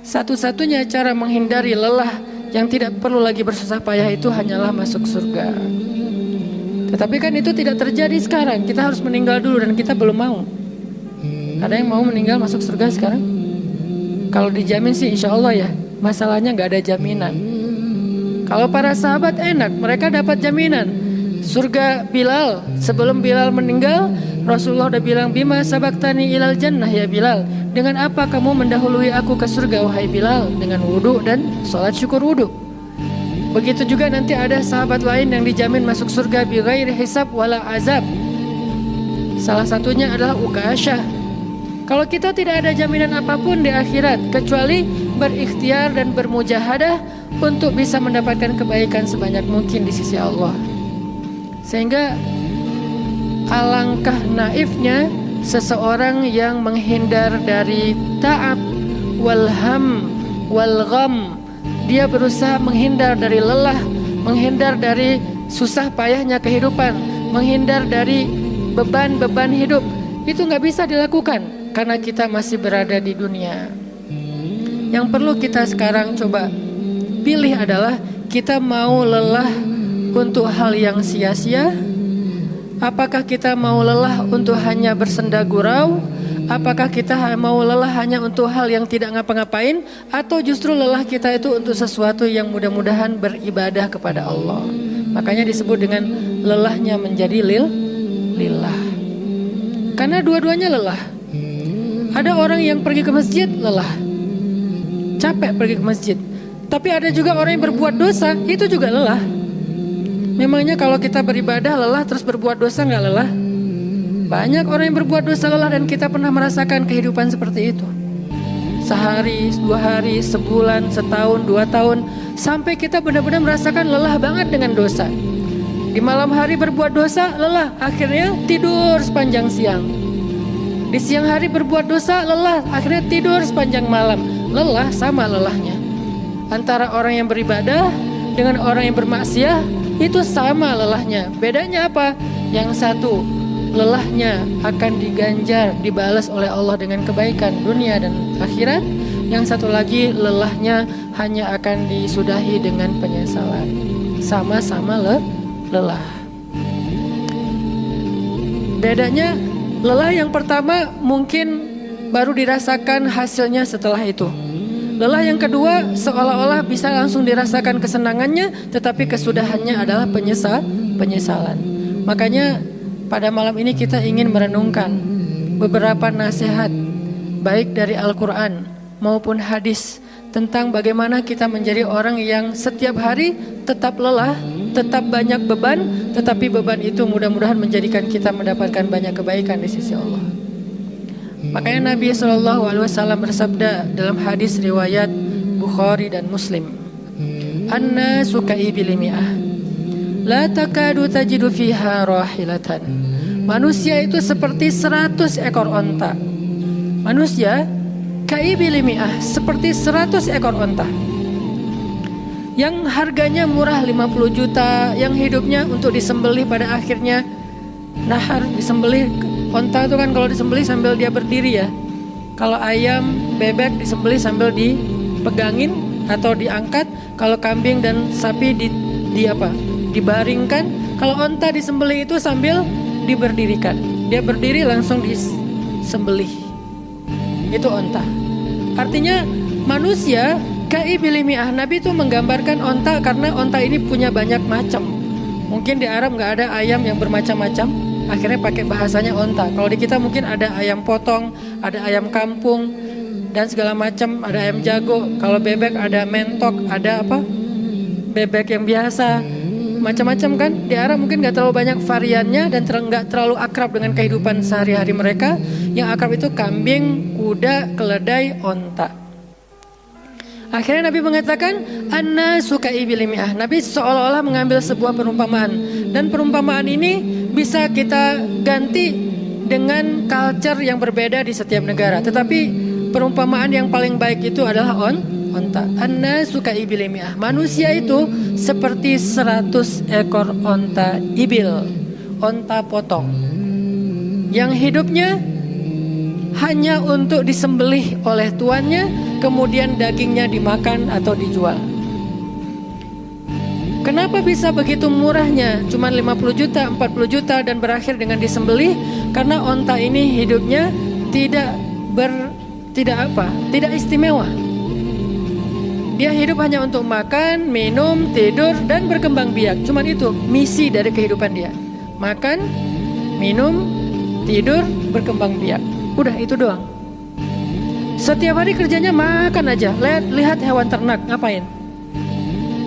Satu-satunya cara menghindari lelah yang tidak perlu lagi bersusah payah itu hanyalah masuk surga. Tetapi kan itu tidak terjadi sekarang. Kita harus meninggal dulu dan kita belum mau. Ada yang mau meninggal masuk surga sekarang? Kalau dijamin sih insya Allah ya. Masalahnya gak ada jaminan. Kalau para sahabat enak, mereka dapat jaminan surga Bilal. Sebelum Bilal meninggal, Rasulullah udah bilang, bima sabaktani ilal jannah ya Bilal. Dengan apa kamu mendahului aku ke surga wahai Bilal? Dengan wudu dan sholat syukur wudu. Begitu juga nanti ada sahabat lain yang dijamin masuk surga bighairi hisab wala azab. Salah satunya adalah Ukasyah. Kalau kita tidak ada jaminan apapun di akhirat kecuali berikhtiar dan bermujahadah untuk bisa mendapatkan kebaikan sebanyak mungkin di sisi Allah. Sehingga alangkah naifnya seseorang yang menghindar dari ta'ab wal ham wal gham. Dia berusaha menghindar dari lelah, menghindar dari susah payahnya kehidupan, menghindar dari beban-beban hidup. Itu gak bisa dilakukan karena kita masih berada di dunia. Yang perlu kita sekarang coba pilih adalah kita mau lelah untuk hal yang sia-sia? Apakah kita mau lelah untuk hanya bersenda gurau? Apakah kita mau lelah hanya untuk hal yang tidak ngapa-ngapain? Atau justru lelah kita itu untuk sesuatu yang mudah-mudahan beribadah kepada Allah? Makanya disebut dengan lelahnya menjadi lillah. Karena dua-duanya lelah. Ada orang yang pergi ke masjid lelah, capek pergi ke masjid. Tapi ada juga orang yang berbuat dosa, itu juga lelah. Memangnya kalau kita beribadah lelah terus berbuat dosa gak lelah? Banyak orang yang berbuat dosa lelah dan kita pernah merasakan kehidupan seperti itu. Sehari, 2 hari, sebulan, setahun, 2 tahun, sampai kita benar-benar merasakan lelah banget dengan dosa. Di malam hari berbuat dosa lelah, akhirnya tidur sepanjang siang. Di siang hari berbuat dosa lelah, akhirnya tidur sepanjang malam. Lelah sama lelahnya. Antara orang yang beribadah dengan orang yang bermaksiat itu sama lelahnya. Bedanya apa? Yang satu lelahnya akan diganjar, dibalas oleh Allah dengan kebaikan dunia dan akhirat. Yang satu lagi lelahnya hanya akan disudahi dengan penyesalan. Sama-sama lelah. Bedanya lelah yang pertama mungkin baru dirasakan hasilnya setelah itu. Lelah yang kedua seolah-olah bisa langsung dirasakan kesenangannya, tetapi kesudahannya adalah penyesalan. Makanya pada malam ini kita ingin merenungkan beberapa nasihat baik dari Al-Quran maupun hadis tentang bagaimana kita menjadi orang yang setiap hari tetap lelah, tetap banyak beban, tetapi beban itu mudah-mudahan menjadikan kita mendapatkan banyak kebaikan di sisi Allah. Makanya Nabi SAW bersabda dalam hadis riwayat Bukhari dan Muslim, An-nasu ka'ibili mi'ah, la takadu tajidu fiha rahilatan. Manusia itu seperti 100 ekor onta. Manusia ka'ibili mi'ah, seperti 100 ekor onta yang harganya murah 50 juta, yang hidupnya untuk disembelih pada akhirnya nahar, disembelih. Onta itu kan kalau disembelih sambil dia berdiri ya. Kalau ayam, bebek disembelih sambil dipegangin atau diangkat. Kalau kambing dan sapi dibaringkan. Kalau onta disembelih itu sambil diberdirikan. Dia berdiri langsung disembelih. Itu onta. Artinya manusia ka'ibili mi'ah. Nabi itu menggambarkan onta karena onta ini punya banyak macam. Mungkin di Arab gak ada ayam yang bermacam-macam, akhirnya pakai bahasanya onta. Kalau di kita mungkin ada ayam potong, ada ayam kampung dan segala macam, ada ayam jago. Kalau bebek ada mentok, ada bebek yang biasa, macam-macam kan. Di Arab mungkin gak terlalu banyak variannya dan gak terlalu akrab dengan kehidupan sehari-hari mereka. Yang akrab itu kambing, kuda, keledai, onta. Akhirnya Nabi mengatakan an-nasu ka'ibili mi'ah. Nabi seolah-olah mengambil sebuah perumpamaan, dan perumpamaan ini bisa kita ganti dengan culture yang berbeda di setiap negara. Tetapi perumpamaan yang paling baik itu adalah onta. An-nasu ka'ibili mi'ah. Manusia itu seperti 100 ekor onta ibil, onta potong, yang hidupnya hanya untuk disembelih oleh tuannya. kemudian dagingnya dimakan atau dijual. Kenapa bisa begitu murahnya? Cuma 50 juta, 40 juta dan berakhir dengan disembelih? Karena onta ini hidupnya tidak istimewa. Dia hidup hanya untuk makan, minum, tidur, dan berkembang biak. Cuman itu misi dari kehidupan dia. Makan, minum, tidur, berkembang biak. Udah itu doang. Setiap hari kerjanya makan aja. Lihat hewan ternak ngapain?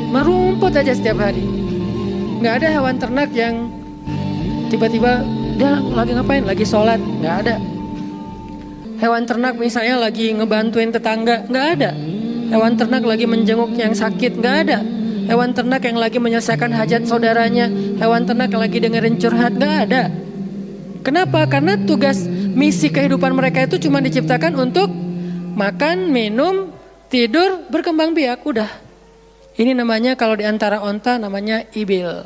Merumput aja setiap hari. Nggak ada hewan ternak yang tiba-tiba dia lagi ngapain? Lagi sholat? Nggak ada. Hewan ternak misalnya lagi ngebantuin tetangga? Nggak ada. Hewan ternak lagi menjenguk yang sakit? Nggak ada. Hewan ternak yang lagi menyelesaikan hajat saudaranya? Hewan ternak yang lagi dengerin curhat? Nggak ada. Kenapa? Karena tugas misi kehidupan mereka itu cuma diciptakan untuk makan, minum, tidur, berkembang biak. Udah. Ini namanya kalau di antara onta namanya ibil.